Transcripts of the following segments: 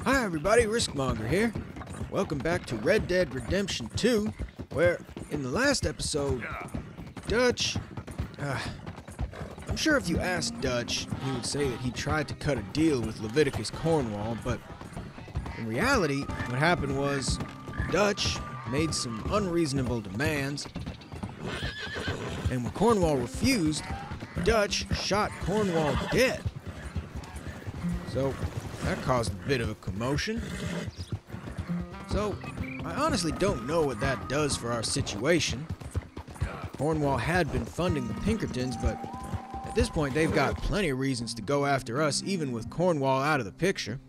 Hi everybody, Riskmonger here. Welcome back to Red Dead Redemption 2, where in the last episode, Dutch... I'm sure if you asked Dutch, he would say that he tried to cut a deal with Leviticus Cornwall, but in reality, what happened was Dutch made some unreasonable demands, and when Cornwall refused, Dutch shot Cornwall dead. So, that caused a bit of a commotion. So, I honestly don't know what that does for our situation. Cornwall had been funding the Pinkertons, but at this point they've got plenty of reasons to go after us, even with Cornwall out of the picture.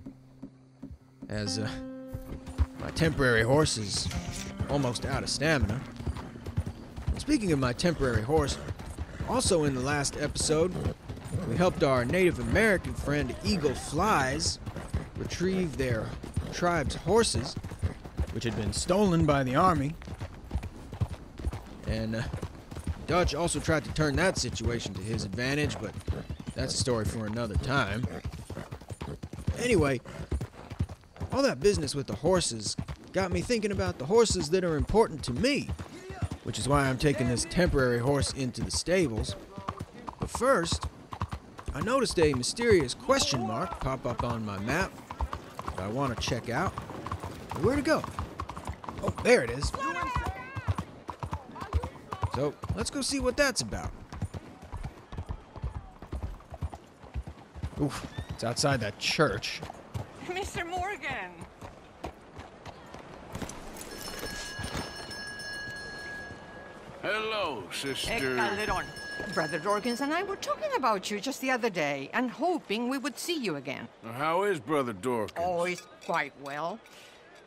As, my temporary horse is almost out of stamina. And speaking of my temporary horse, also in the last episode, we helped our Native American friend Eagle Flies retrieve their tribe's horses, which had been stolen by the army. And Dutch also tried to turn that situation to his advantage, but that's a story for another time. Anyway, all that business with the horses got me thinking about the horses that are important to me, which is why I'm taking this temporary horse into the stables. But first, I noticed a mysterious question mark pop up on my map that I want to check out. Where'd it go? Oh, there it is. So, let's go see what that's about. Oof, it's outside that church. Mr. Morgan! Hello, sister. Calderon. Brother Dorkins and I were talking about you just the other day and hoping we would see you again. How is Brother Dorkins? Oh, he's quite well.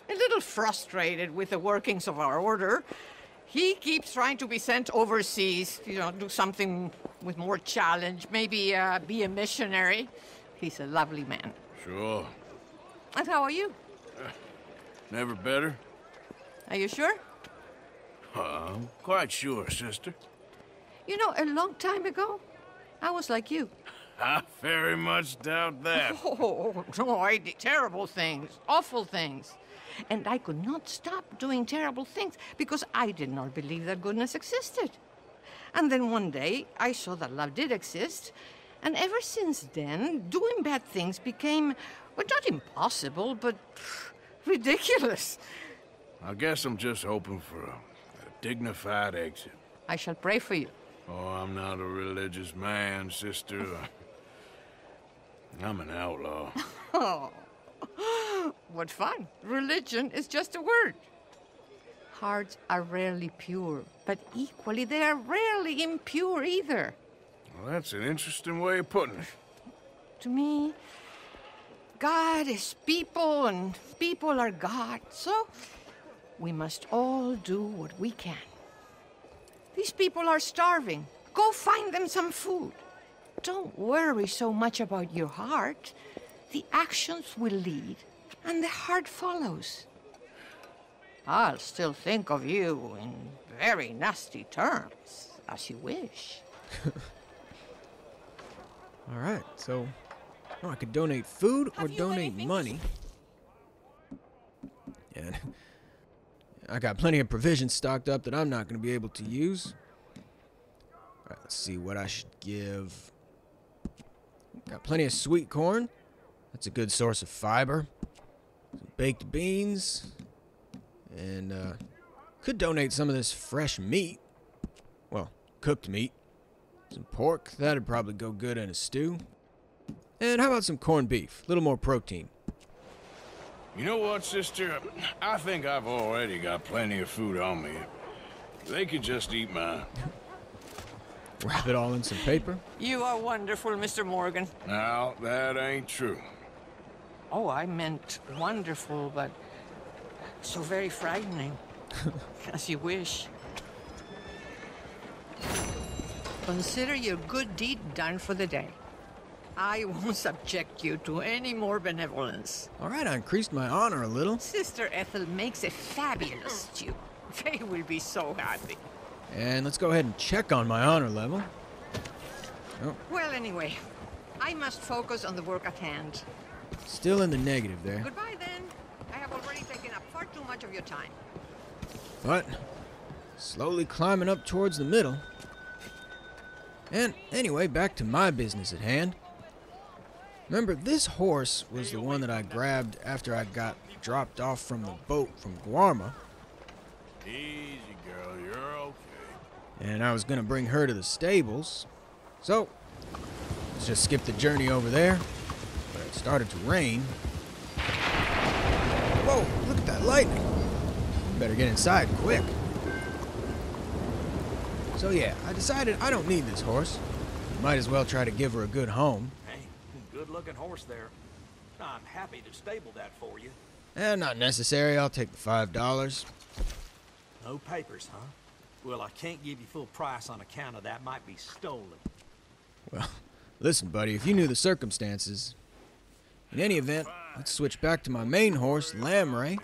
A little frustrated with the workings of our order. He keeps trying to be sent overseas, do something with more challenge, maybe be a missionary. He's a lovely man. Sure. And how are you? Never better? Are you sure? I'm quite sure, sister. You know, a long time ago, I was like you. I very much doubt that. Oh, no, I did terrible things, awful things. And I could not stop doing terrible things because I did not believe that goodness existed. And then one day, I saw that love did exist. And ever since then, doing bad things became, well, not impossible, but ridiculous. I guess I'm just hoping for a dignified exit. I shall pray for you. Oh, I'm not a religious man, sister. I'm an outlaw. Oh, what fun. Religion is just a word. Hearts are rarely pure, but equally they are rarely impure either. Well, that's an interesting way of putting it. To me, God is people and people are God, so we must all do what we can. These people are starving. Go find them some food. Don't worry so much about your heart. The actions will lead, and the heart follows. I'll still think of you in very nasty terms, as you wish. All right, so I could donate food or donate money. And I got plenty of provisions stocked up that I'm not going to be able to use. All right, let's see what I should give. Got plenty of sweet corn. That's a good source of fiber. Some baked beans. And could donate some of this fresh meat. Well, cooked meat. Some pork. That'd probably go good in a stew. And how about some corned beef? A little more protein. You know what, sister? I think I've already got plenty of food on me. They could just eat mine. Wrap it all in some paper. You are wonderful, Mr. Morgan. Now, that ain't true. Oh, I meant wonderful, but so very frightening. As you wish. Consider your good deed done for the day. I won't subject you to any more benevolence. All right, I increased my honor a little. Sister Ethel makes a fabulous stew. They will be so happy. And let's go ahead and check on my honor level. Oh, Well, anyway, I must focus on the work at hand. still in the negative there. Goodbye, then. time. But slowly climbing up towards the middle. And anyway, back to my business at hand. Remember, this horse was the one that I grabbed after I got dropped off from the boat from Guarma. Easy, girl. You're okay. And I was going to bring her to the stables. So, let's just skip the journey over there. But it started to rain. Whoa, look at that lightning. Better get inside quick. So yeah, I decided I don't need this horse. Might as well try to give her a good home. Hey, good-looking horse there. I'm happy to stable that for you. Not necessary. I'll take the $5. No papers, huh? Well, I can't give you full price on account of that might be stolen. Well, listen, buddy, if you knew the circumstances. In any event, let's switch back to my main horse, Lamray.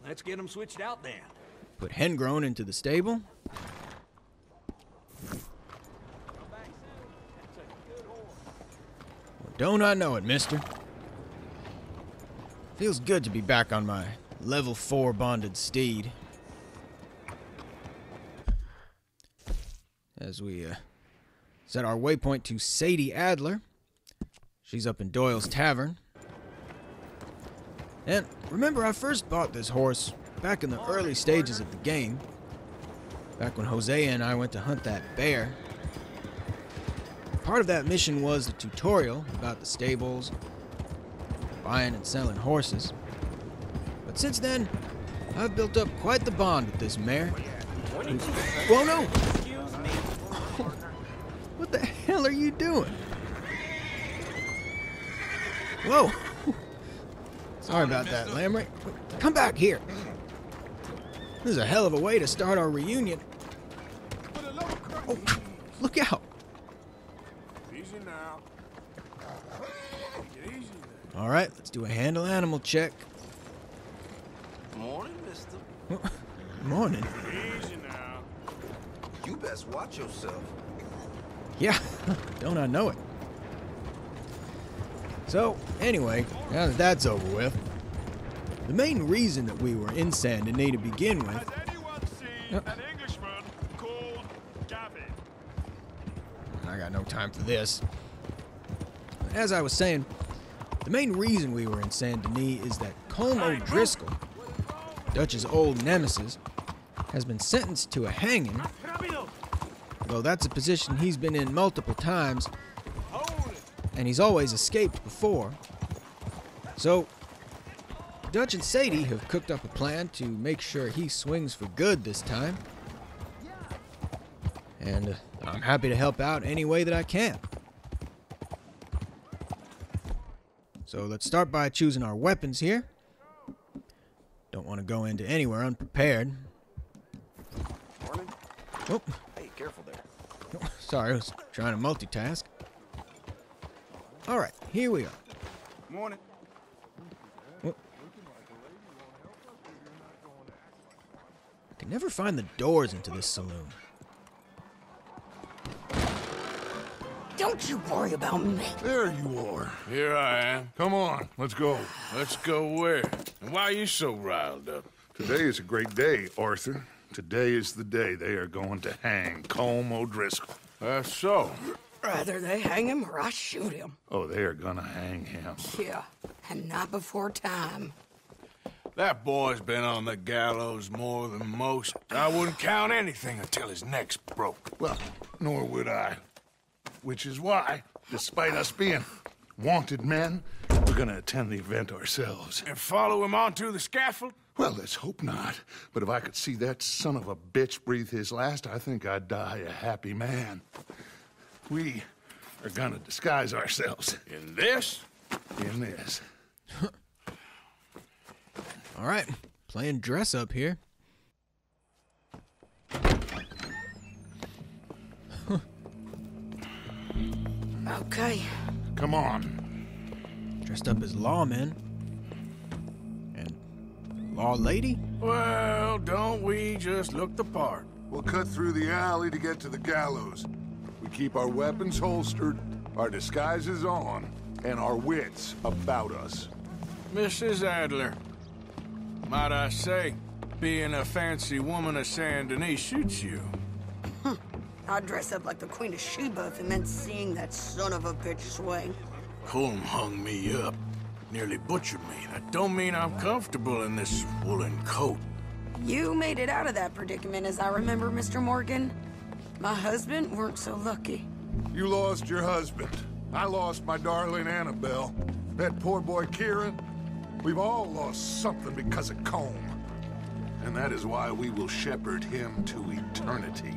Let's get them switched out then. Put Hengrown into the stable. Well, don't I know it, mister? Feels good to be back on my level 4 bonded steed. As we set our waypoint to Sadie Adler. She's up in Doyle's Tavern. And remember, I first bought this horse back in the early stages of the game. Back when Hosea and I went to hunt that bear. Part of that mission was the tutorial about the stables, buying and selling horses. But since then, I've built up quite the bond with this mare. Whoa, no! What the hell are you doing? Whoa! Sorry about that, Lamray. Come back here. This is a hell of a way to start our reunion. Oh, look out. Easy now. Get easy there. All right, let's do a handle animal check. Morning, mister. Morning. Easy now. You best watch yourself. Yeah, don't I know it. So, anyway, now that that's over with, the main reason that we were in Saint Denis to begin with... Has anyone seen an Englishman called Gavin? I got no time for this. As I was saying, the main reason we were in Saint Denis is that Colm O'Driscoll, Dutch's old nemesis, has been sentenced to a hanging, though that's a position he's been in multiple times, and he's always escaped before. So, Dutch and Sadie have cooked up a plan to make sure he swings for good this time. And I'm happy to help out any way that I can. So let's start by choosing our weapons here. Don't want to go into anywhere unprepared. Morning. Oh, Hey, careful there. sorry, I was trying to multitask. All right, here we are. Morning. I can never find the doors into this saloon. Don't you worry about me. There you are. Here I am. Come on, let's go. Let's go where? And why are you so riled up? Today is a great day, Arthur. Today is the day they are going to hang Colm O'Driscoll. That's so. Rather they hang him or I shoot him. Oh, they are gonna hang him. Yeah, and not before time. That boy's been on the gallows more than most. I wouldn't count anything until his neck's broke. Well, nor would I. Which is why, despite us being wanted men, we're gonna attend the event ourselves. And follow him onto the scaffold? Well, let's hope not. But if I could see that son of a bitch breathe his last, I think I'd die a happy man. We are gonna disguise ourselves In this? in this. All right, playing dress up here. Okay. Come on. Dressed up as lawmen. And law lady? Well, don't we just look the part? We'll cut through the alley to get to the gallows. We keep our weapons holstered, our disguises on, and our wits about us. Mrs. Adler, Might I say, being a fancy woman of Saint Denis suits you. I'd dress up like the Queen of Sheba if it meant seeing that son of a bitch swing. Colm hung me up. Nearly butchered me. That don't mean I'm comfortable in this woolen coat. You made it out of that predicament, as I remember, Mr. Morgan. My husband weren't so lucky. You lost your husband. I lost my darling Annabelle. That poor boy Kieran. We've all lost something because of Colm. And that is why we will shepherd him to eternity.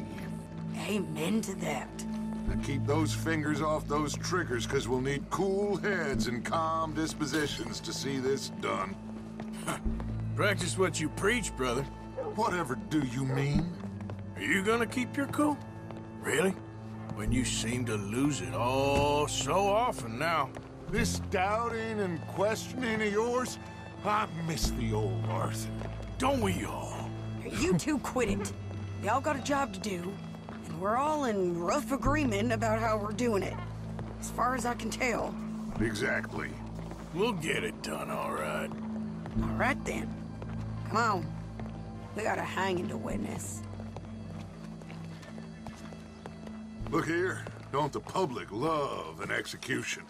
Amen to that. Now keep those fingers off those triggers, because we'll need cool heads and calm dispositions to see this done. Practice what you preach, brother. Whatever do you mean? Are you gonna keep your cool? Really? When you seem to lose it all so often now. This doubting and questioning of yours, I miss the old Arthur. Don't we all? You two quit it. Y'all got a job to do, and we're all in rough agreement about how we're doing it. As far as I can tell. Exactly. We'll get it done, all right. All right, then. Come on. We got a hanging to witness. Look here. Don't the public love an execution?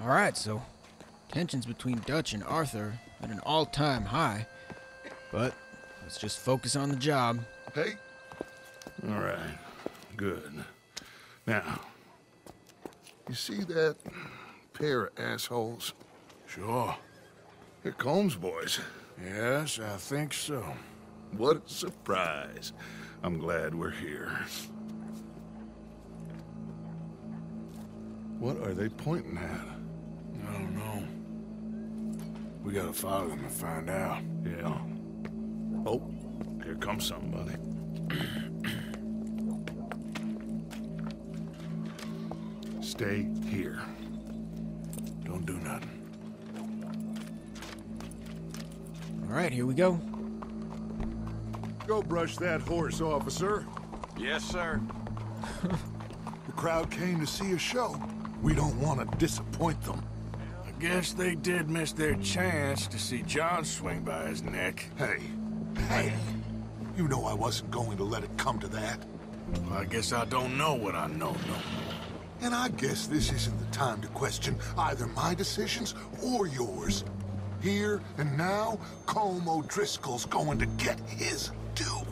All right, so tensions between Dutch and Arthur at an all-time high. But let's just focus on the job. Hey. All right. Good. Now, you see that pair of assholes? Sure. They're Colm's boys. Yes, I think so. What a surprise. I'm glad we're here. What are they pointing at? I don't know. We gotta follow them and find out. Yeah. Oh, here comes somebody. Stay here. Don't do nothing. All right, here we go. Go brush that horse, officer. Yes, sir. The crowd came to see a show. We don't want to disappoint them. I guess they did miss their chance to see John swing by his neck. Hey. You know I wasn't going to let it come to that. Well, I guess I don't know what I know no more. And I guess this isn't the time to question either my decisions or yours. Here and now, Colm O'Driscoll's going to get his due.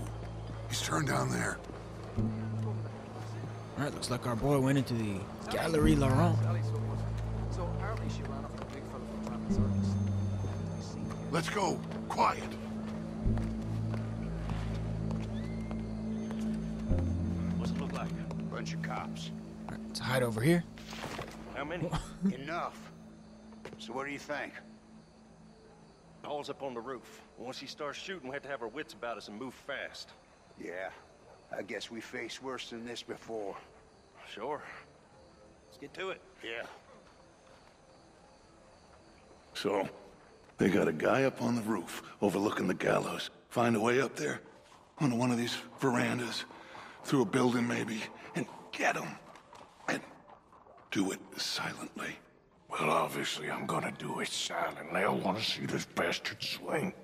He's turned down there. All right, looks like our boy went into the Galerie Laurent. Let's go. Quiet. What's it look like? Bunch of cops. All right, let's hide over here. How many? Enough. So what do you think? Paul's up on the roof. Once he starts shooting, we have to have our wits about us and move fast. Yeah, I guess we faced worse than this before. Sure. Let's get to it. Yeah. So, they got a guy up on the roof overlooking the gallows. Find a way up there, onto one of these verandas, through a building maybe, and get him. And do it silently. Well, obviously I'm gonna do it silently. I want to see this bastard swing.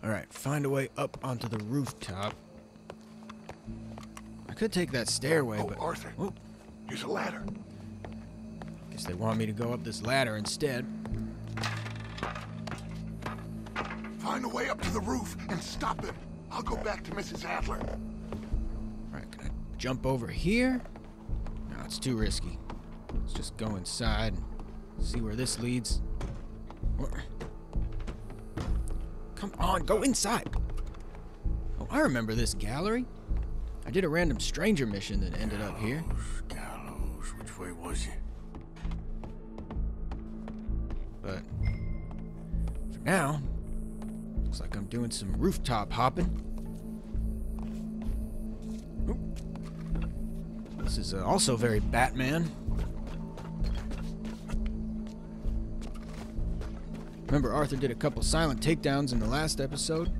All right, find a way up onto the rooftop. I could take that stairway, Oh, but... Arthur. Oh, Here's a ladder. guess they want me to go up this ladder instead. Find a way up to the roof and stop him. I'll go back to Mrs. Adler. All right, can I jump over here? No, it's too risky. Let's just go inside and see where this leads. Come on, go inside. Oh, I remember this gallery. I did a random stranger mission that ended up here. Gallows, which way was he? But for now, looks like I'm doing some rooftop hopping. Oop. This is also very Batman. Remember Arthur did a couple silent takedowns in the last episode?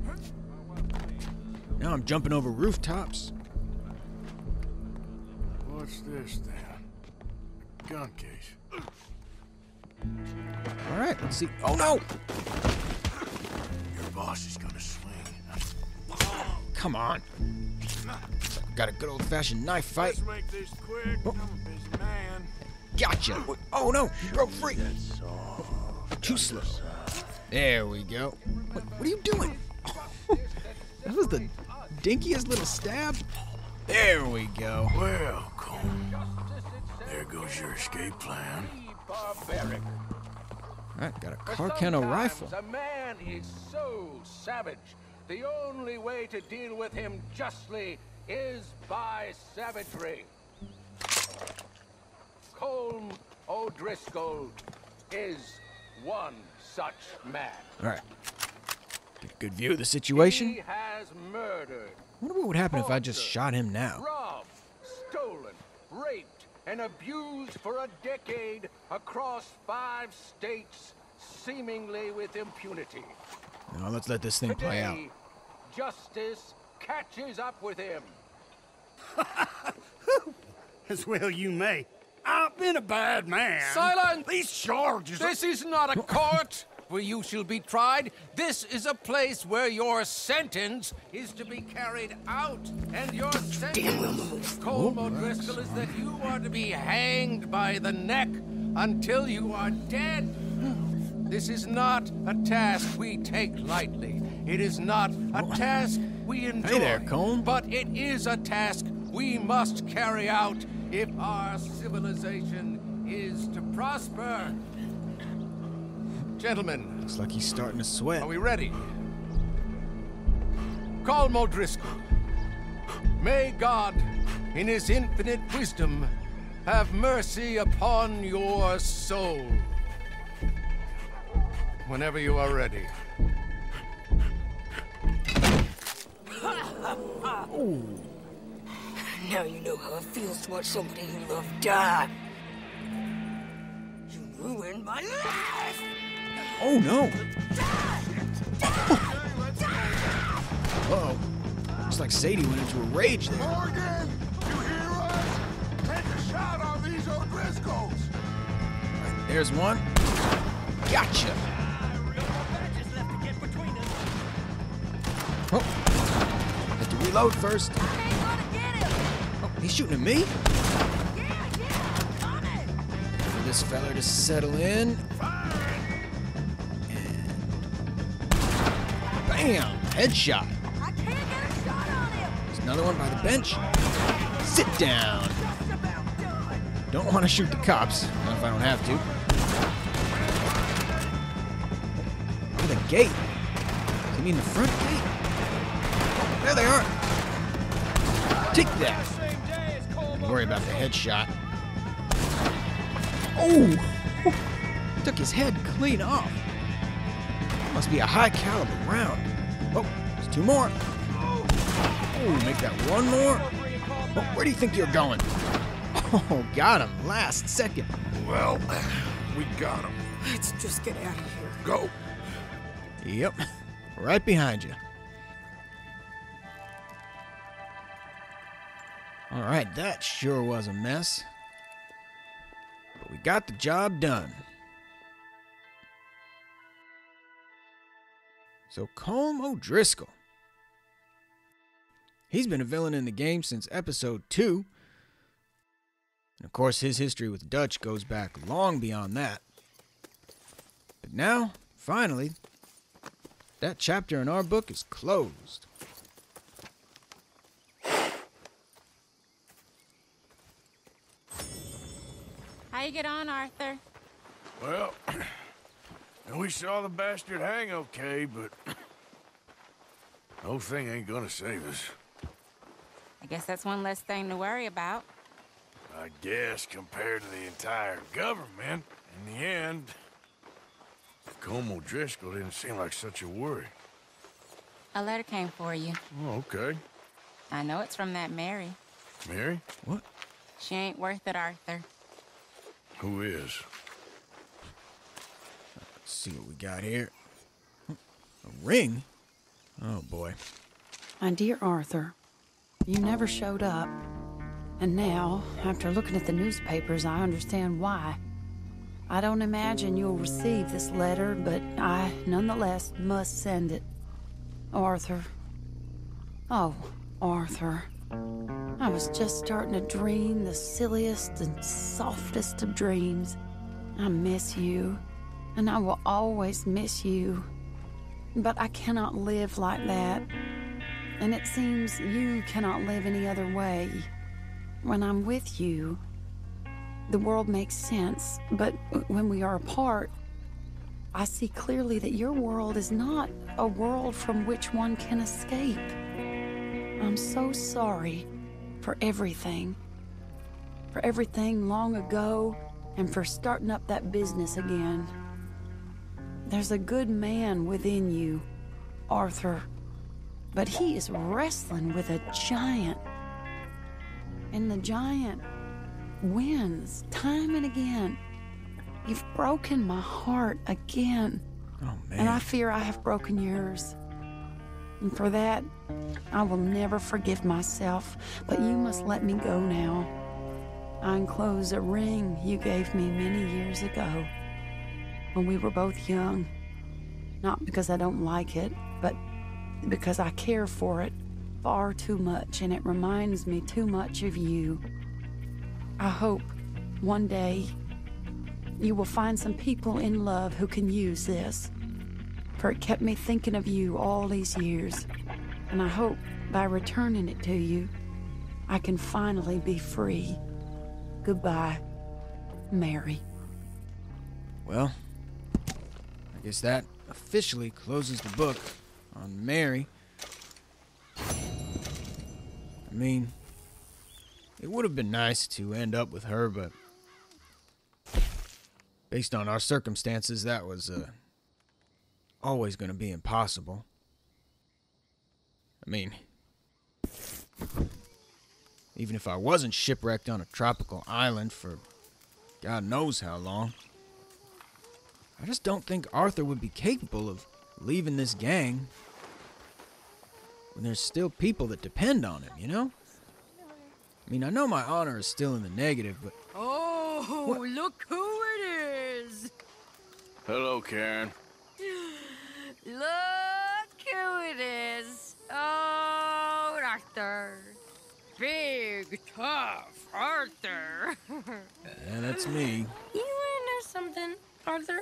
Now I'm jumping over rooftops. What's this then? A gun case. All right, let's see. Oh, no! Your boss is gonna swing. Come on. Got a good old-fashioned knife fight. Let's make this quick. Oh. I'm a busy man. Gotcha. Oh, no, you broke free. Too slow. There we go. What are you doing? That was the dinkiest little stab. There we go. Well, Colm, there goes your escape plan. Barbaric. Alright, got a Carcano rifle. A man is so savage. The only way to deal with him justly is by savagery. Colm O'Driscoll is one such man. Alright. Get a good view of the situation. He has murdered, I wonder what would happen if I just shot him now. robbed, stolen, raped, and abused for a decade across 5 states, seemingly with impunity. Now let's let this thing play out. Today, justice catches up with him. As well you may. I've been a bad man. Silence! These charges are... This is not a court where you shall be tried. This is a place where your sentence is to be carried out. And your sentence, Colm O'Driscoll, is that you are to be hanged by the neck until you are dead. This is not a task we take lightly. It is not a task we enjoy. Hey there, Colm. But it is a task we must carry out if our civilization is to prosper. Gentlemen, Looks like he's starting to sweat. are we ready? Colm O'Driscoll, may God, in his infinite wisdom, have mercy upon your soul. Whenever you are ready. Now you know how it feels to watch somebody you love die. You ruined my life! Oh no! Uh-oh. Looks like Sadie went into a rage there. Morgan, you hear us? Take a shot on these O'Driscolls. Right, there's one. Gotcha! Oh. Have to reload first. Oh, he's shooting at me? For this fella to settle in. And bam! Headshot. There's another one by the bench. Sit down. Don't want to shoot the cops. Not if I don't have to. Oh, the gate. You mean the front gate? Oh, there they are. Take that. Don't worry about the headshot. Oh! Took his head clean off. Must be a high caliber round. Oh, there's 2 more. Oh, make that 1 more. Oh, where do you think you're going? Oh, got him last second. Well, we got him. Let's just get out of here. Go. Yep, right behind you. All right, that sure was a mess. But we got the job done. So Colm O'Driscoll. He's been a villain in the game since episode 2. And of course, his history with Dutch goes back long beyond that. But now, finally, that chapter in our book is closed. How you get on, Arthur? Well, we saw the bastard hang okay, but the whole thing ain't gonna save us. I guess that's one less thing to worry about. I guess compared to the entire government, in the end, Colm O'Driscoll didn't seem like such a worry. A letter came for you. Oh, okay. I know it's from that Mary. Mary? What? She ain't worth it, Arthur. Who is? Let's see what we got here. A ring? Oh, boy. My dear Arthur, you never showed up. And now, after looking at the newspapers, I understand why. I don't imagine you'll receive this letter, but I nonetheless must send it. Arthur. Oh, Arthur. I was just starting to dream the silliest and softest of dreams. I miss you, and I will always miss you. But I cannot live like that. And it seems you cannot live any other way. When I'm with you, the world makes sense, but when we are apart, I see clearly that your world is not a world from which one can escape. I'm so sorry for everything. For everything long ago, and for starting up that business again. There's a good man within you, Arthur, but he is wrestling with a giant. And the giant wins time and again. You've broken my heart again. Oh, man. And I fear I have broken yours. And for that, I will never forgive myself, but you must let me go now. I enclose a ring you gave me many years ago, when we were both young. Not because I don't like it, but because I care for it far too much, and it reminds me too much of you. I hope one day you will find some people in love who can use this, for it kept me thinking of you all these years, and I hope by returning it to you, I can finally be free. Goodbye, Mary. Well, I guess that officially closes the book on Mary. I mean, it would have been nice to end up with her, but based on our circumstances, that was always going to be impossible. I mean, even if I wasn't shipwrecked on a tropical island for God knows how long, I just don't think Arthur would be capable of leaving this gang when there's still people that depend on him, you know? I mean, I know my honor is still in the negative, but... Oh, what? Look who it is! Hello, Karen. Look who it is! Oh, Arthur. Big, tough Arthur. Yeah, that's me. You wanna know something, Arthur?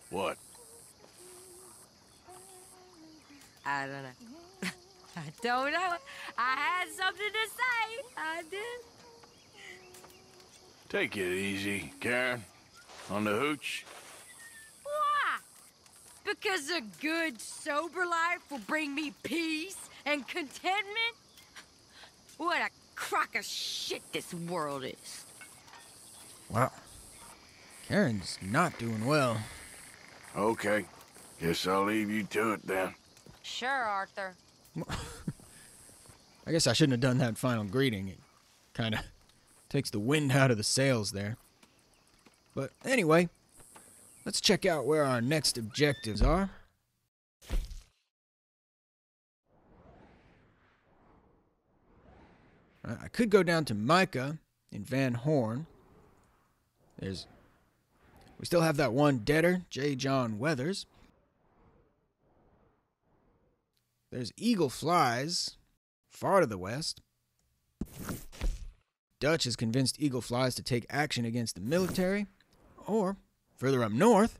What? I don't know. I don't know. I had something to say. I did. Take it easy, Karen. On the hooch? Why? Because a good, sober life will bring me peace and contentment? What a crock of shit this world is. Wow. Karen's not doing well. Okay. Guess I'll leave you to it then. Sure, Arthur. I guess I shouldn't have done that final greeting. It kind of takes the wind out of the sails there. But anyway, let's check out where our next objectives are. I could go down to Micah in Van Horn. We still have that one debtor, J. John Weathers. There's Eagle Flies, far to the west. Dutch has convinced Eagle Flies to take action against the military. Or, further up north,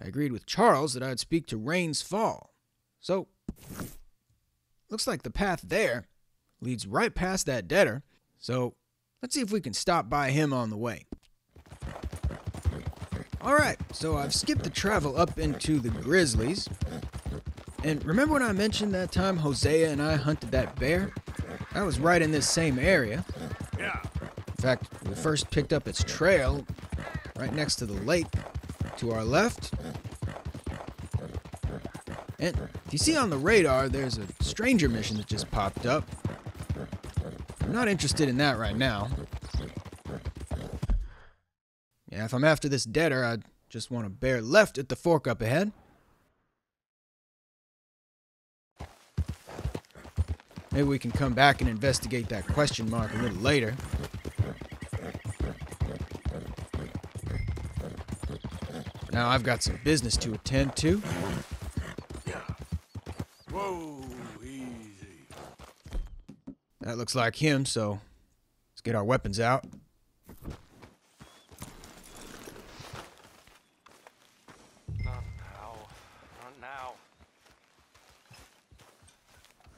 I agreed with Charles that I'd speak to Rains Fall. So, looks like the path there leads right past that debtor. So, let's see if we can stop by him on the way. Alright, so I've skipped the travel up into the Grizzlies. And remember when I mentioned that time Hosea and I hunted that bear? That was right in this same area. Yeah. In fact, we first picked up its trail right next to the lake to our left. And if you see on the radar, there's a stranger mission that just popped up. I'm not interested in that right now. Yeah, if I'm after this debtor, I just want to bear left at the fork up ahead. Maybe we can come back and investigate that question mark a little later. Now I've got some business to attend to. Whoa, easy. That looks like him, so let's get our weapons out. Not now. Not now.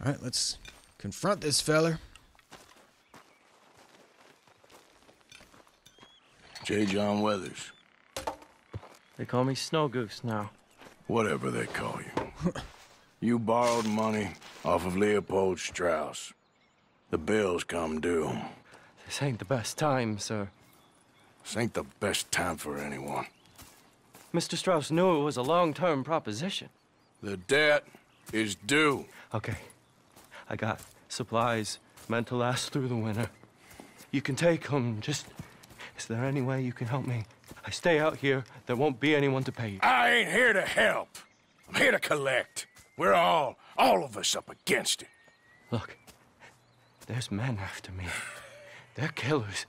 All right, let's confront this feller. J. John Weathers. They call me Snow Goose now. Whatever they call you. You borrowed money off of Leopold Strauss. The bills come due. This ain't the best time, sir. This ain't the best time for anyone. Mr. Strauss knew it was a long-term proposition. The debt is due. Okay. I got supplies meant to last through the winter. You can take them. Just, is there any way you can help me? I stay out here, there won't be anyone to pay you. I ain't here to help. I'm here to collect. We're all of us up against it. Look, there's men after me. They're killers.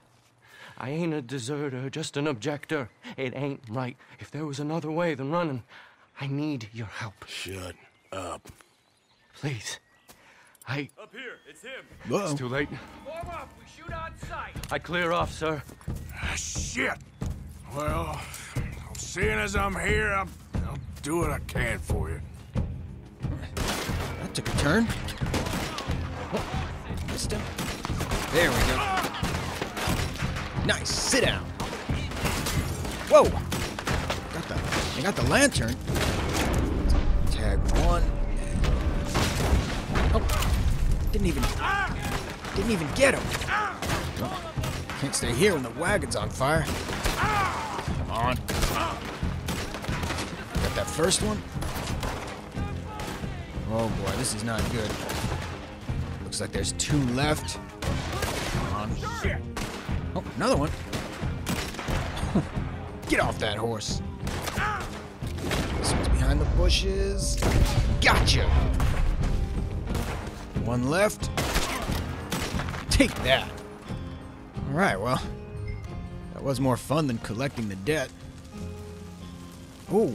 I ain't a deserter, just an objector. It ain't right. If there was another way than running, I need your help. Shut up. Please. Up here, it's him. Uh-oh. It's too late. Form up, we shoot on sight. I clear off, sir. Shit. Well, seeing as I'm here, I'll do what I can for you. That took a turn. Oh, missed him. There we go. Nice. Sit down. Whoa. They got the lantern. Tag one. Oh. Didn't even get him. Oh, can't stay here when the wagon's on fire. Come on. Got that first one. Oh boy, this is not good. Looks like there's two left. Come on. Oh, another one. Get off that horse. This one's behind the bushes. Gotcha. One left. Take that. All right, well, that was more fun than collecting the debt. Oh,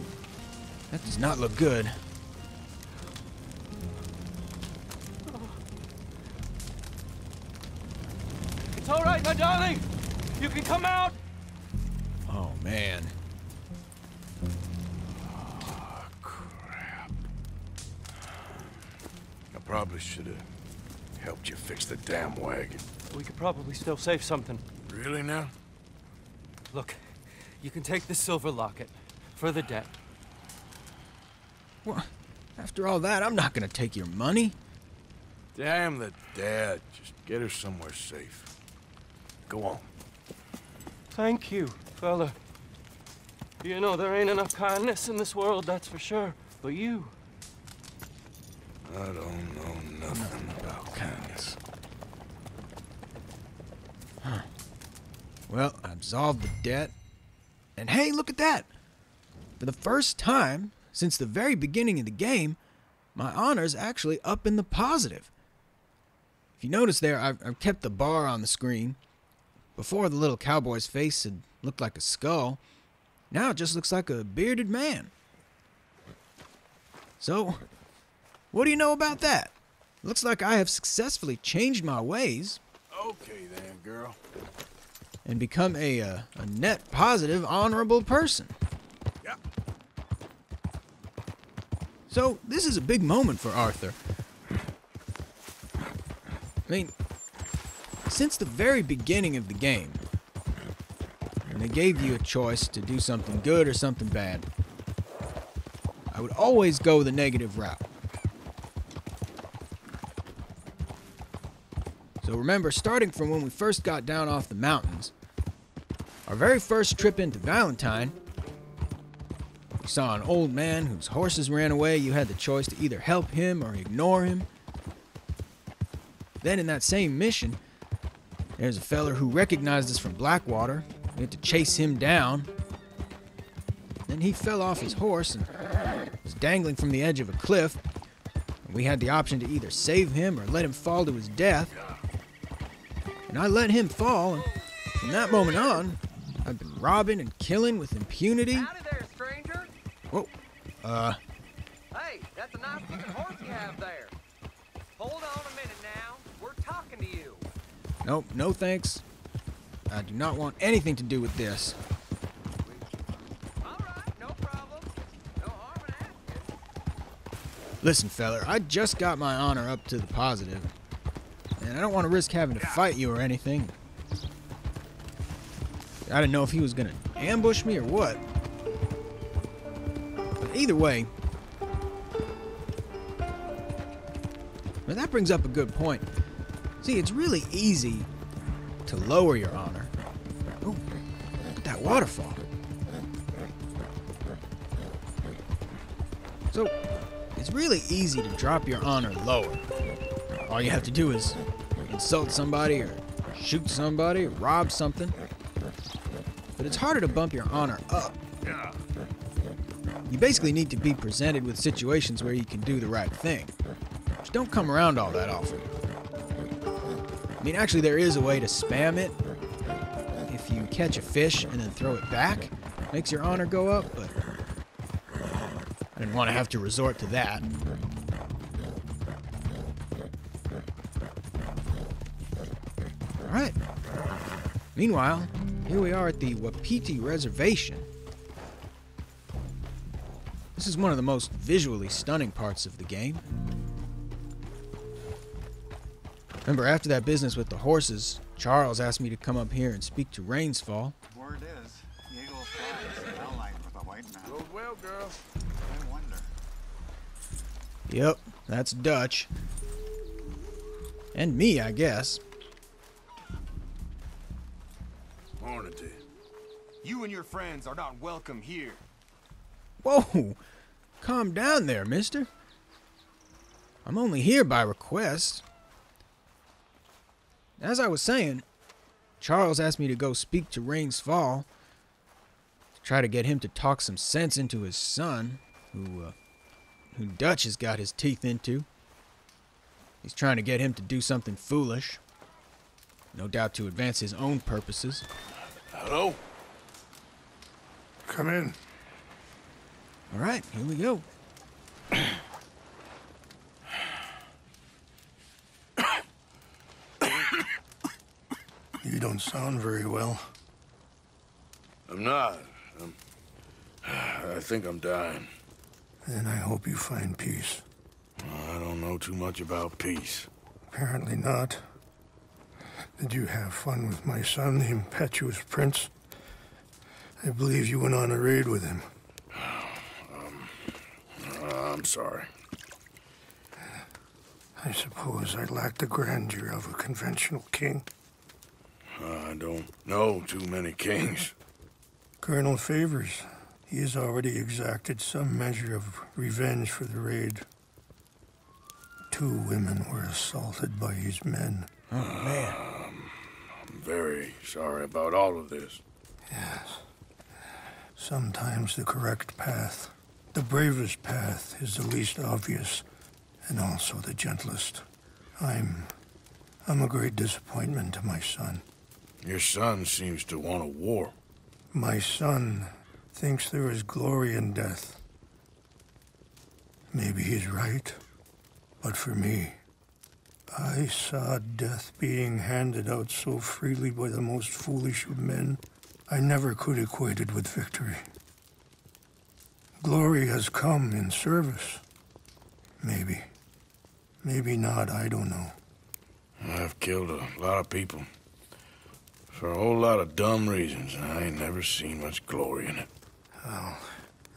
that does not look good. It's all right, my darling. You can come out. Oh, man. Oh, crap. I probably should have helped you fix the damn wagon. We could probably still save something. Really now? Look, you can take the silver locket for the debt. Well, after all that, I'm not gonna take your money. Damn the dad. Just get her somewhere safe. Go on. Thank you, fella. You know, there ain't enough kindness in this world, that's for sure. But you... I don't know nothing about kindness. Huh. Well, I absolved the debt. And hey, look at that! For the first time since the very beginning of the game, my honor's actually up in the positive. If you notice there, I've kept the bar on the screen. Before, the little cowboy's face had looked like a skull. Now it just looks like a bearded man. So, what do you know about that? Looks like I have successfully changed my ways. Okay then, girl. And become a net positive, honorable person. Yep. So, this is a big moment for Arthur. I mean, since the very beginning of the game, when they gave you a choice to do something good or something bad, I would always go the negative route. So remember, starting from when we first got down off the mountains, our very first trip into Valentine, we saw an old man whose horses ran away. You had the choice to either help him or ignore him. Then in that same mission, there's a feller who recognized us from Blackwater. We had to chase him down. Then he fell off his horse and was dangling from the edge of a cliff. And we had the option to either save him or let him fall to his death. And I let him fall, and from that moment on, I've been robbing and killing with impunity. Howdy there, stranger. Whoa. Hey, that's a nice looking horse you have there. Hold on a minute now. We're talking to you. Nope, no thanks. I do not want anything to do with this. All right, no problem. No harm in asking. Listen, feller, I just got my honor up to the positive. And I don't want to risk having to fight you or anything. I didn't know if he was gonna ambush me or what. But either way, well, that brings up a good point. See, it's really easy to lower your honor. Oh, look at that waterfall. So, it's really easy to drop your honor lower. All you have to do is insult somebody or shoot somebody or rob something. But it's harder to bump your honor up. You basically need to be presented with situations where you can do the right thing, which don't come around all that often. I mean, actually, there is a way to spam it. If you catch a fish and then throw it back, makes your honor go up, but I didn't want to have to resort to that. All right. Meanwhile, here we are at the Wapiti Reservation. This is one of the most visually stunning parts of the game. Remember, after that business with the horses, Charles asked me to come up here and speak to Rainsfall. Word is, the eagle flies allied with a white man. Goes well, girl. I wonder. Yep, that's Dutch. And me, I guess. Morning to you. You and your friends are not welcome here. Whoa! Calm down there, mister. I'm only here by request. As I was saying, Charles asked me to go speak to Rains Fall to try to get him to talk some sense into his son, who Dutch has got his teeth into. He's trying to get him to do something foolish, no doubt to advance his own purposes. Hello? Come in. All right, here we go. You don't sound very well. I'm not. I think I'm dying. Then I hope you find peace. I don't know too much about peace. Apparently not. Did you have fun with my son, the impetuous prince? I believe you went on a raid with him. I'm sorry. I suppose I lack the grandeur of a conventional king. I don't know too many kings. Colonel Favors, he has already exacted some measure of revenge for the raid. 2 women were assaulted by his men. Oh, man. I'm very sorry about all of this. Yes. Sometimes the correct path, the bravest path, is the least obvious and also the gentlest. I'm a great disappointment to my son. Your son seems to want a war. My son thinks there is glory in death. Maybe he's right, but for me, I saw death being handed out so freely by the most foolish of men, I never could equate it with victory. Glory has come in service. Maybe. Maybe not, I don't know. I've killed a lot of people. For a whole lot of dumb reasons, and I ain't never seen much glory in it. Well,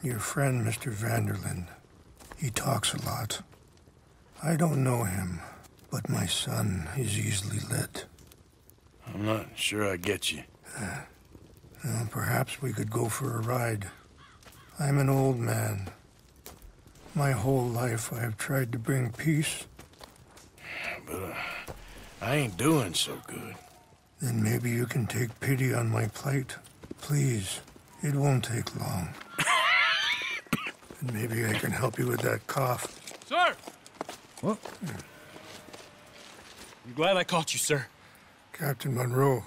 your friend, Mr. Vanderlyn, he talks a lot. I don't know him, but my son is easily led. I'm not sure I get you. Well, perhaps we could go for a ride. I'm an old man. My whole life I have tried to bring peace. But I ain't doing so good. Then maybe you can take pity on my plight. Please, it won't take long. And maybe I can help you with that cough. Sir! What? I'm glad I caught you, sir. Captain Monroe,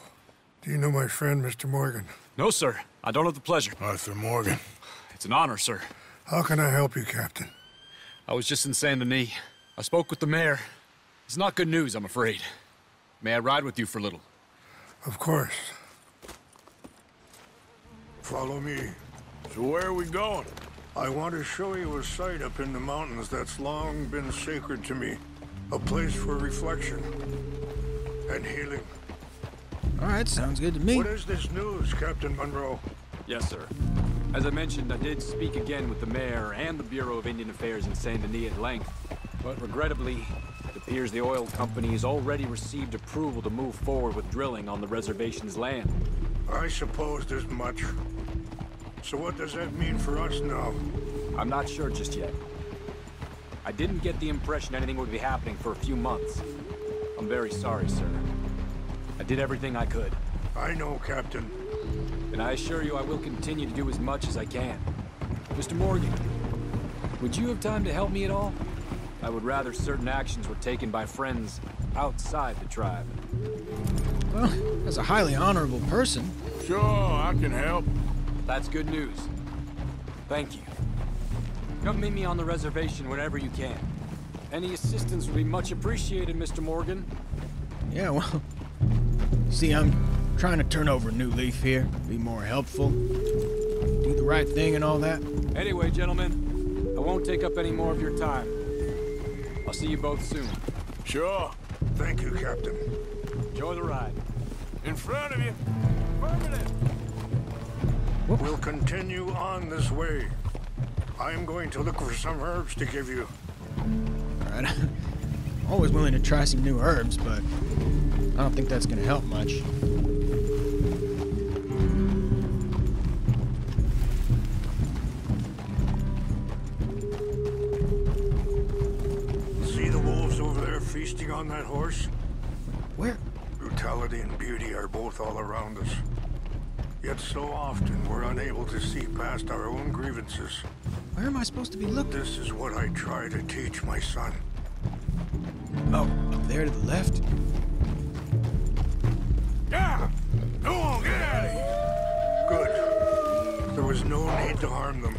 do you know my friend, Mr. Morgan? No, sir. I don't have the pleasure. Arthur Morgan. It's an honor, sir. How can I help you, Captain? I was just in Saint Denis. I spoke with the mayor. It's not good news, I'm afraid. May I ride with you for a little? Of course. Follow me. So where are we going? I want to show you a site up in the mountains that's long been sacred to me. A place for reflection and healing. All right, sounds good to me. What is this news, Captain Monroe? Yes, sir. As I mentioned, I did speak again with the mayor and the Bureau of Indian Affairs in Saint Denis at length. But regrettably, it appears the oil company has already received approval to move forward with drilling on the reservation's land. I suppose as much. So what does that mean for us now? I'm not sure just yet. I didn't get the impression anything would be happening for a few months. I'm very sorry, sir. I did everything I could. I know, Captain. And I assure you I will continue to do as much as I can. Mr. Morgan, would you have time to help me at all? I would rather certain actions were taken by friends outside the tribe. Well, as a highly honorable person... Sure, I can help. That's good news. Thank you. Come meet me on the reservation whenever you can. Any assistance would be much appreciated, Mr. Morgan. Yeah, well... See, I'm trying to turn over a new leaf here, be more helpful, do the right thing and all that. Anyway, gentlemen, I won't take up any more of your time. I'll see you both soon. Sure. Thank you, Captain. Enjoy the ride. In front of you. Affirmative. We'll continue on this way. I'm going to look for some herbs to give you. All right. Always willing to try some new herbs, but I don't think that's going to help much. See the wolves over there feasting on that horse? Where? Brutality and beauty are both all around us. Yet so often we're unable to see past our own grievances. Where am I supposed to be looking? This is what I try to teach my son. Oh, up there to the left? Yeah! Go on, get out of here! Good. There was no need to harm them.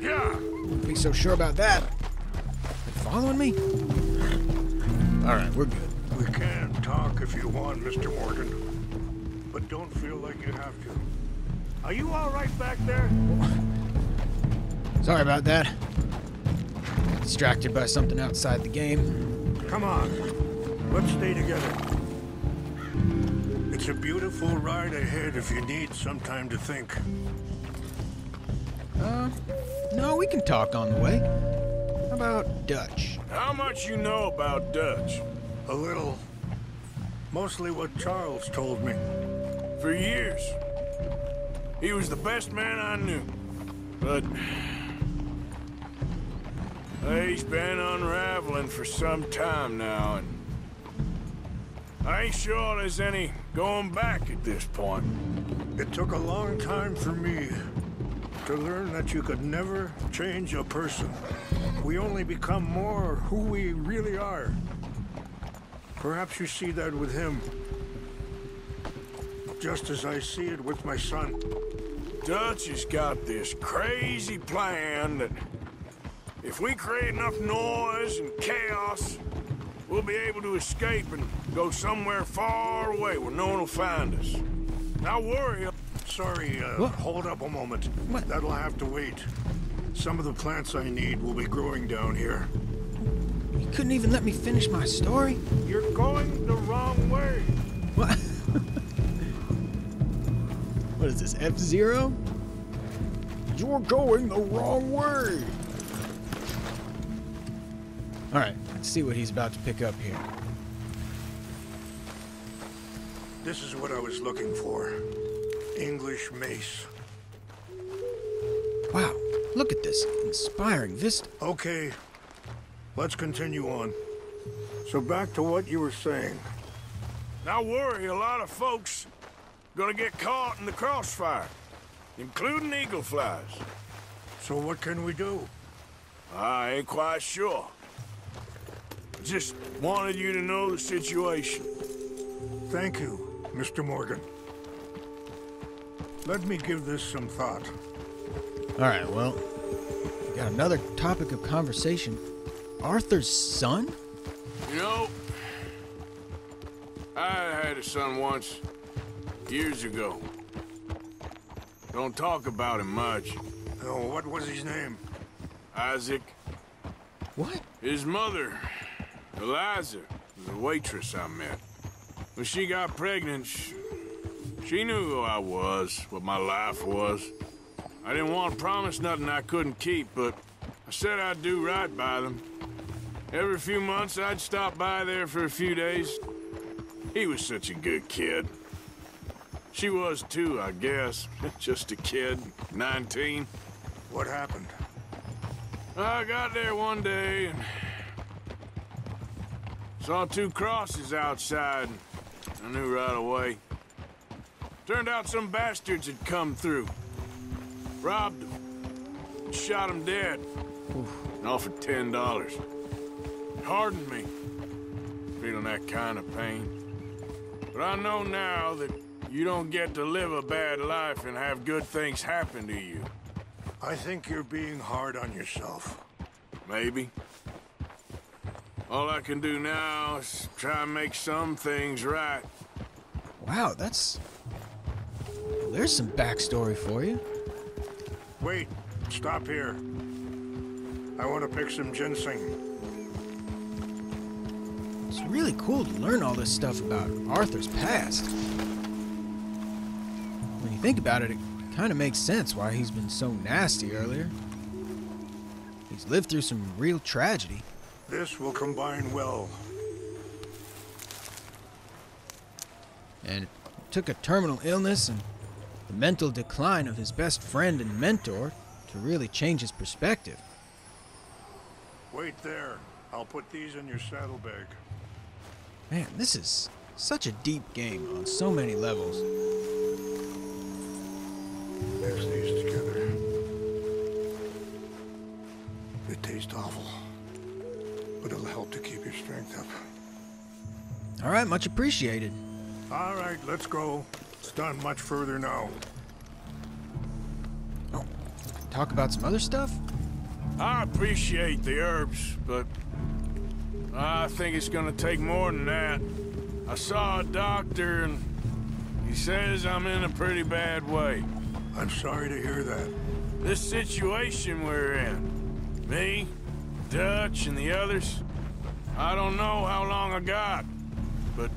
Yeah! Wouldn't be so sure about that. They following me? All right, we're good. We can talk if you want, Mr. Morgan. But don't feel like you have to. Are you all right back there? Sorry about that. Distracted by something outside the game. Come on. Let's stay together. It's a beautiful ride ahead if you need some time to think. No, we can talk on the way. How about Dutch? How much you know about Dutch? A little. Mostly what Charles told me. For years. He was the best man I knew. But... he's been unraveling for some time now, and... I ain't sure there's any going back at this point. It took a long time for me to learn that you could never change a person. We only become more who we really are. Perhaps you see that with him. Just as I see it with my son. Dutch has got this crazy plan that if we create enough noise and chaos, we'll be able to escape and go somewhere far away where no one will find us. Now worry. Sorry, hold up a moment. What? That'll have to wait. Some of the plants I need will be growing down here. You couldn't even let me finish my story? You're going the wrong way. What? What is this, F-Zero? You're going the wrong way. All right, let's see what he's about to pick up here. This is what I was looking for. English mace. Wow, look at this inspiring vista. Okay, let's continue on. So back to what you were saying. Now worry, a lot of folks gonna get caught in the crossfire, including eagle flies. So what can we do? I ain't quite sure. Just wanted you to know the situation. Thank you, Mr. Morgan. Let me give this some thought. Alright, well, we got another topic of conversation. Arthur's son? You know, I had a son once, years ago. Don't talk about him much. Oh, what was his name? Isaac. What? His mother, Eliza, was a waitress I met. When she got pregnant, she knew who I was, what my life was. I didn't want to promise nothing I couldn't keep, but I said I'd do right by them. Every few months, I'd stop by there for a few days. He was such a good kid. She was too, I guess. Just a kid, 19. What happened? I got there one day and saw 2 crosses outside. I knew right away. Turned out some bastards had come through. Robbed them. Shot them dead. And offered $10. It hardened me. Feeling that kind of pain. But I know now that you don't get to live a bad life and have good things happen to you. I think you're being hard on yourself. Maybe. All I can do now is try and make some things right. Wow, that's... Well, there's some backstory for you. Wait, stop here. I want to pick some ginseng. It's really cool to learn all this stuff about Arthur's past. When you think about it, it kind of makes sense why he's been so nasty earlier. He's lived through some real tragedy. This will combine well. And it took a terminal illness and the mental decline of his best friend and mentor to really change his perspective. Wait there. I'll put these in your saddlebag. Man, this is such a deep game on so many levels. Mix these together. They taste awful, but it'll help to keep your strength up. All right, much appreciated. All right, let's go. It's not much further now. Oh, talk about some other stuff? I appreciate the herbs, but I think it's gonna take more than that. I saw a doctor and he says I'm in a pretty bad way. I'm sorry to hear that. This situation we're in, me, Dutch, and the others, I don't know how long I got, but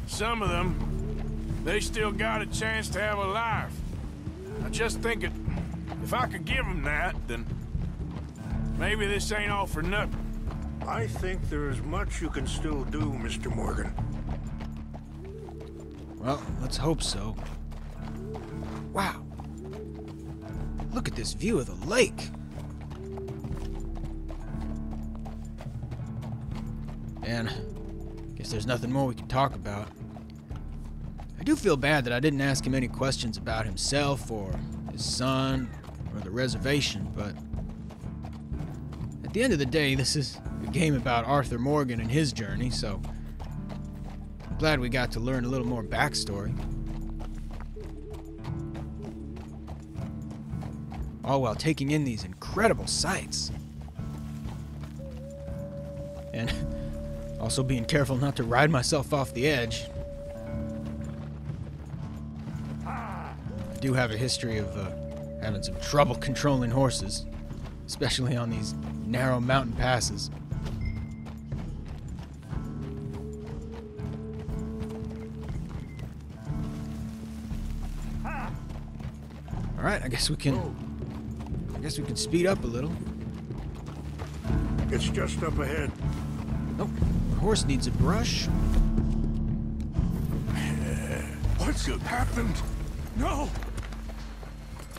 some of them, they still got a chance to have a life. I just think if I could give them that, then maybe this ain't all for nothing. I think there's much you can still do, Mr. Morgan. Well, let's hope so. Wow. Look at this view of the lake. And guess there's nothing more we can talk about. I do feel bad that I didn't ask him any questions about himself or his son or the reservation, but at the end of the day, this is a game about Arthur Morgan and his journey, so I'm glad we got to learn a little more backstory. All while taking in these incredible sights. And also being careful not to ride myself off the edge. I do have a history of having some trouble controlling horses, especially on these narrow mountain passes. All right, I guess we can speed up a little. It's just up ahead. Nope, the horse needs a brush. What's happened? No!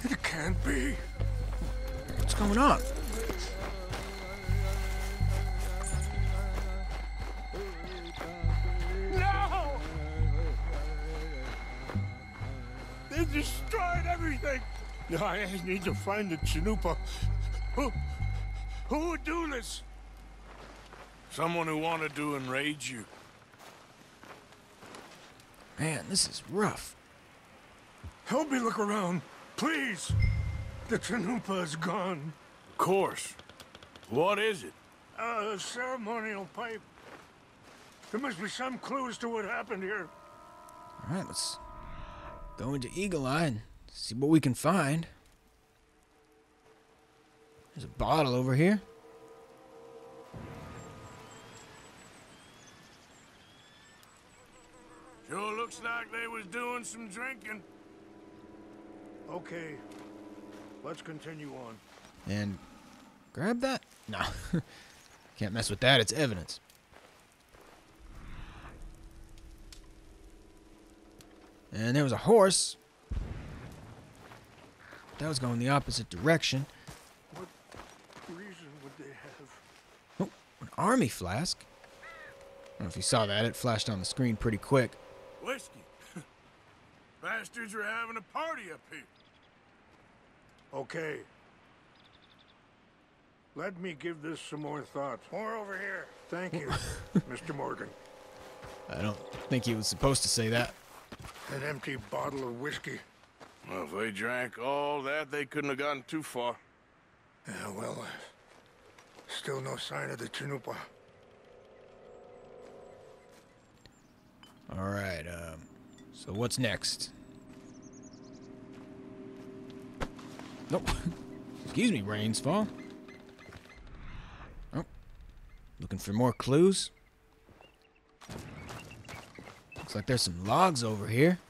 It can't be. What's going on? No! They destroyed everything! I need to find the Chanupa. Who would do this? Someone who wanted to enrage you. Man, this is rough. Help me look around, please. The Chanupa is gone. Of course. What is it? A ceremonial pipe. There must be some clues to what happened here. All right, let's go into Eagle Eye and see what we can find. There's a bottle over here. Sure looks like they was doing some drinking. Okay, let's continue on. And grab that? No. Can't mess with that, it's evidence. And there was a horse. That was going the opposite direction. What reason would they have? Oh, an army flask. I don't know if you saw that. It flashed on the screen pretty quick. Whiskey. Bastards are having a party up here. Okay. Let me give this some more thought. More over here. Thank you, Mr. Morgan. I don't think he was supposed to say that. An empty bottle of whiskey. Well, if they drank all that, they couldn't have gotten too far. Yeah, well, still no sign of the Chanupa. All right, so what's next? Nope. Excuse me, Rainsfall. Oh, looking for more clues? Looks like there's some logs over here.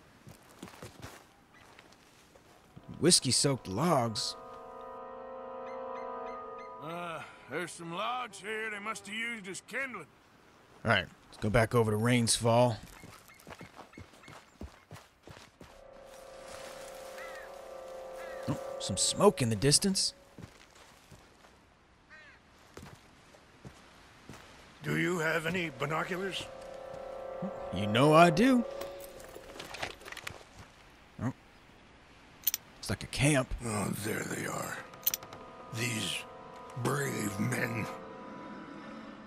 Whiskey-soaked logs. There's some logs here they must have used as kindling. All right, let's go back over to Rainsfall. Oh, some smoke in the distance. Do you have any binoculars? You know I do. Oh, it's like a camp. Oh, there they are. These brave men.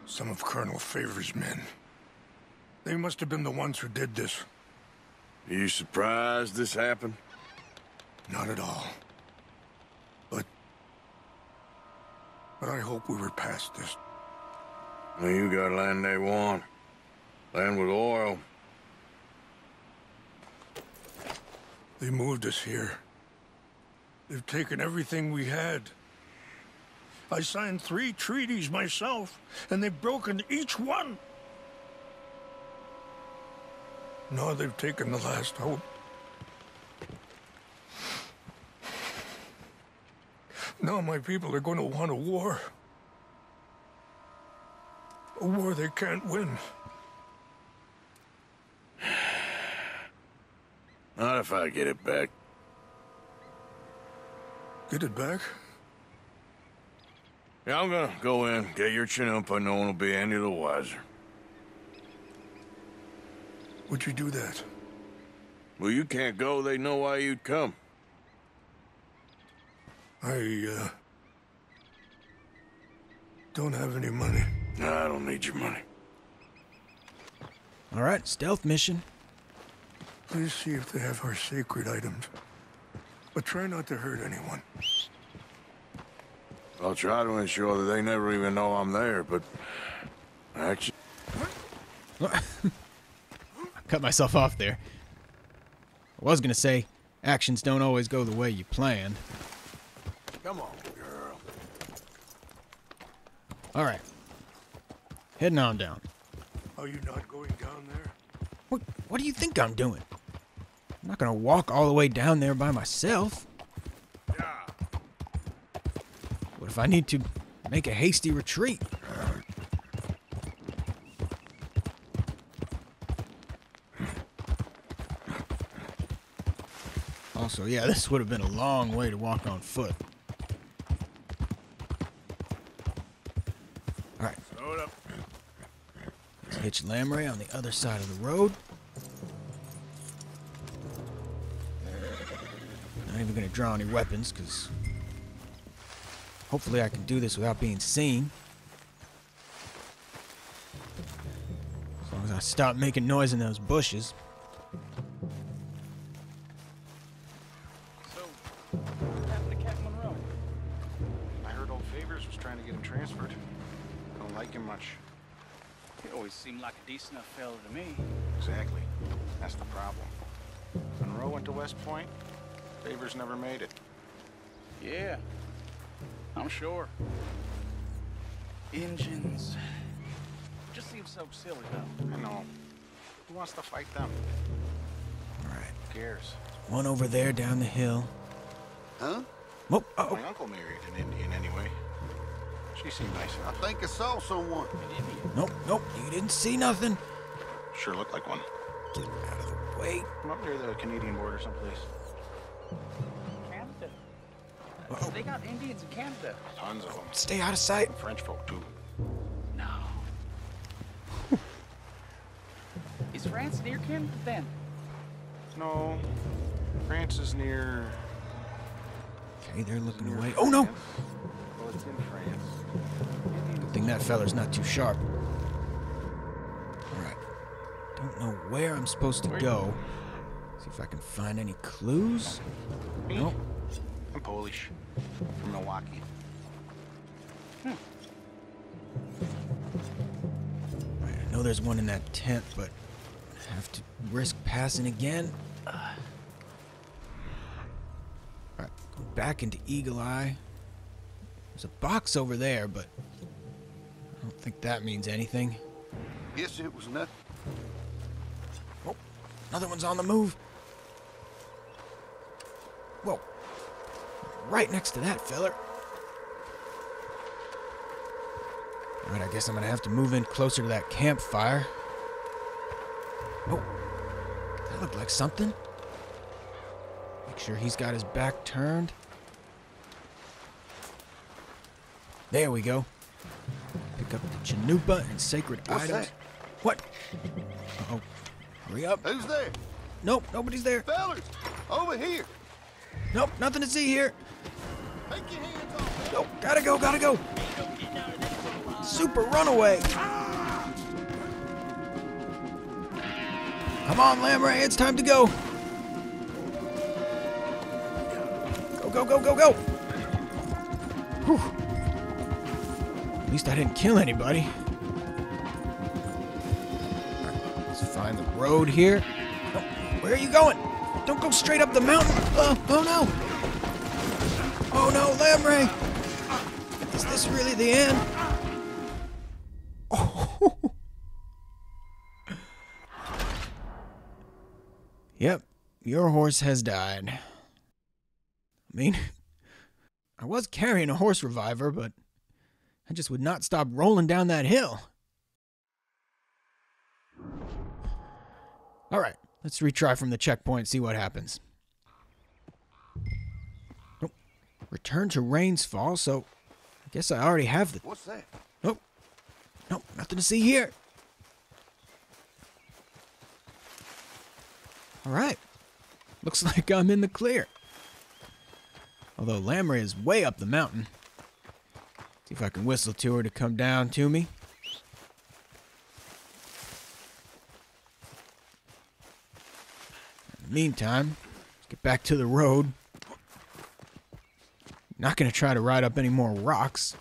Some of Colonel Favor's men. They must have been the ones who did this. Are you surprised this happened? Not at all. But I hope we were past this. Well, you got land they want. Land with oil. They moved us here. They've taken everything we had. I signed 3 treaties myself, and they've broken each one. Now they've taken the last hope. Now my people are going to want a war. A war they can't win. Not if I get it back. Get it back? Yeah, I'm gonna go in, get your Chanupa, no one will be any the wiser. Would you do that? Well, you can't go, they know why you'd come. I, don't have any money. No, I don't need your money. All right, stealth mission. Please see if they have our sacred items. But try not to hurt anyone. I'll try to ensure that they never even know I'm there, but... Actually... I cut myself off there. I was gonna say, actions don't always go the way you planned. Come on, girl. All right. Heading on down. Are you not going down there? What do you think I'm doing? I'm not gonna walk all the way down there by myself. What if I need to make a hasty retreat? Also, yeah, this would have been a long way to walk on foot. All right. Hold up. Let's hitch Lamray on the other side of the road. Not even gonna draw any weapons, because hopefully I can do this without being seen. As long as I stop making noise in those bushes. So, what happened to Captain Monroe? Favors was trying to get him transferred. Don't like him much. He always seemed like a decent enough fella to me. Exactly. That's the problem. Monroe went to West Point. Favors never made it. Yeah, I'm sure. Engines. Just seems so silly, though. I know. Who wants to fight them? All right. Who cares? One over there down the hill. Huh? Oh, uh-oh. My uncle married an Indian anyway. She seemed nice enough. I think I saw someone. An Indian? Nope, nope, you didn't see nothing. Sure looked like one. Get out of the way. I'm up near the Canadian border someplace. Canada. Uh-oh. They got Indians in Canada. Tons of them. Stay out of sight. And French folk, too. No. Is France near Canada then? No. France is near... Okay, they're looking away. Oh, no! Well, it's in France. Good thing that feller's not too sharp. Alright. Don't know where I'm supposed to go. See if I can find any clues. Me? Nope. I'm Polish. From Milwaukee. Right, I know there's one in that tent, but I have to risk passing again. Alright, go back into Eagle Eye. There's a box over there, but I don't think that means anything. Guess it was nothing. Oh, another one's on the move. Whoa. Right next to that feller. Alright, I guess I'm gonna have to move in closer to that campfire. Oh, that looked like something. Make sure he's got his back turned. There we go. Pick up the chanupa and sacred What's items. that? What? Uh-oh. Hurry up. Who's there? Nope, nobody's there. Fellers, over here. Nope, nothing to see here. Take your hands off. Nope, gotta go, gotta go. Super runaway. Come on, Lamray, it's time to go. Go, go, go, go, go. Whew. At least I didn't kill anybody. Right, let's find the road here. Oh, where are you going? Don't go straight up the mountain. Oh no. Oh no, Lamray. Is this really the end? Oh. Yep, your horse has died. I mean, I was carrying a horse reviver, but I just would not stop rolling down that hill. Alright, let's retry from the checkpoint, see what happens. Oh, return to Rains Fall, so I guess I already have the... What's that? Nope. Nope, nothing to see here. Alright. Looks like I'm in the clear. Although Lamray is way up the mountain. See if I can whistle to her to come down to me. In the meantime, let's get back to the road. Not going to try to ride up any more rocks.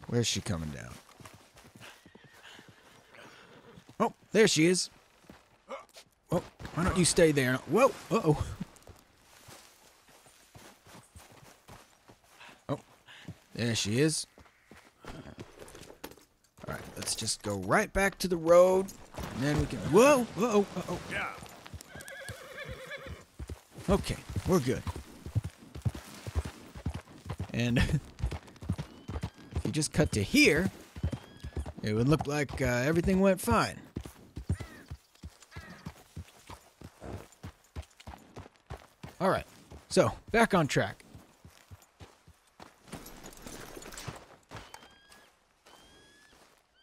Where's she coming down? Oh, there she is. Oh, why don't you stay there? Whoa, uh-oh. Oh, there she is. All right, let's just go right back to the road, and then we can... Whoa, uh-oh, uh-oh. Okay, we're good. And if you just cut to here, it would look like everything went fine. All right, so back on track.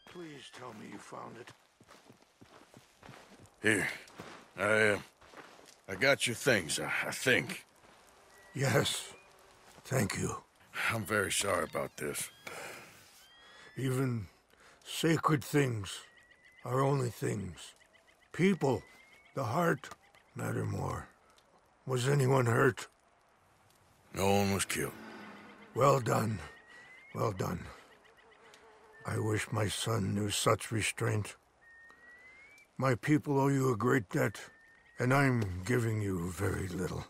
Please tell me you found it. Here. I got your things, I think. Yes. Thank you. I'm very sorry about this. Even sacred things are only things. People, the heart, matter more. Was anyone hurt? No one was killed. Well done. Well done. I wish my son knew such restraint. My people owe you a great debt, and I'm giving you very little.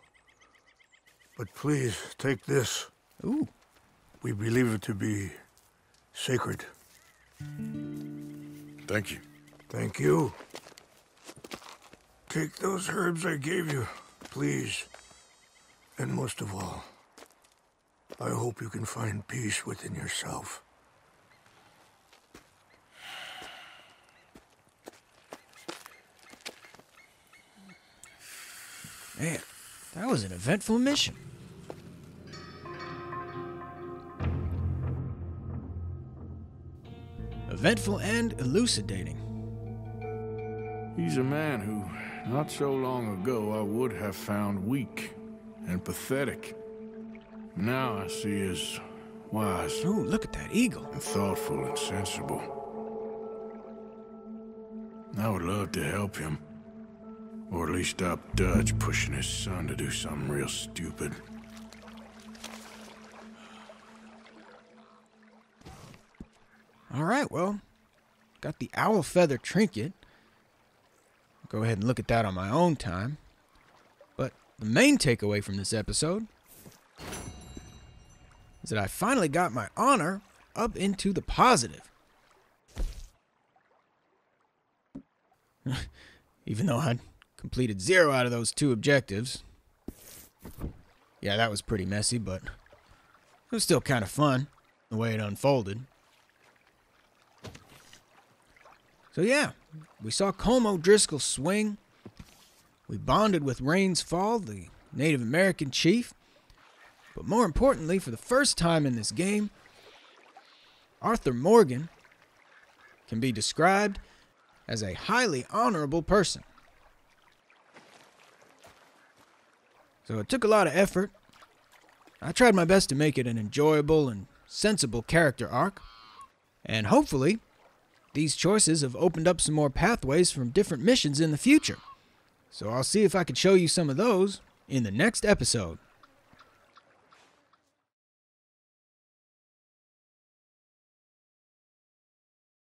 But please, take this. Ooh. We believe it to be sacred. Thank you. Thank you. Take those herbs I gave you, please. And most of all, I hope you can find peace within yourself. Man, that was an eventful mission. Eventful and elucidating. He's a man who, not so long ago, I would have found weak and pathetic. Now I see as wise. Ooh, look at that eagle. And thoughtful and sensible. I would love to help him. Or at least stop Dutch pushing his son to do something real stupid. All right, well, got the owl feather trinket. Go ahead and look at that on my own time. But the main takeaway from this episode is that I finally got my honor up into the positive. Even though I'd completed 0 out of those 2 objectives. Yeah, that was pretty messy, but it was still kind of fun, the way it unfolded. So yeah, we saw Colm O'Driscoll swing. We bonded with Rains Fall, the Native American chief. But more importantly, for the first time in this game, Arthur Morgan can be described as a highly honorable person. So it took a lot of effort. I tried my best to make it an enjoyable and sensible character arc. And hopefully, these choices have opened up some more pathways from different missions in the future. So I'll see if I can show you some of those in the next episode.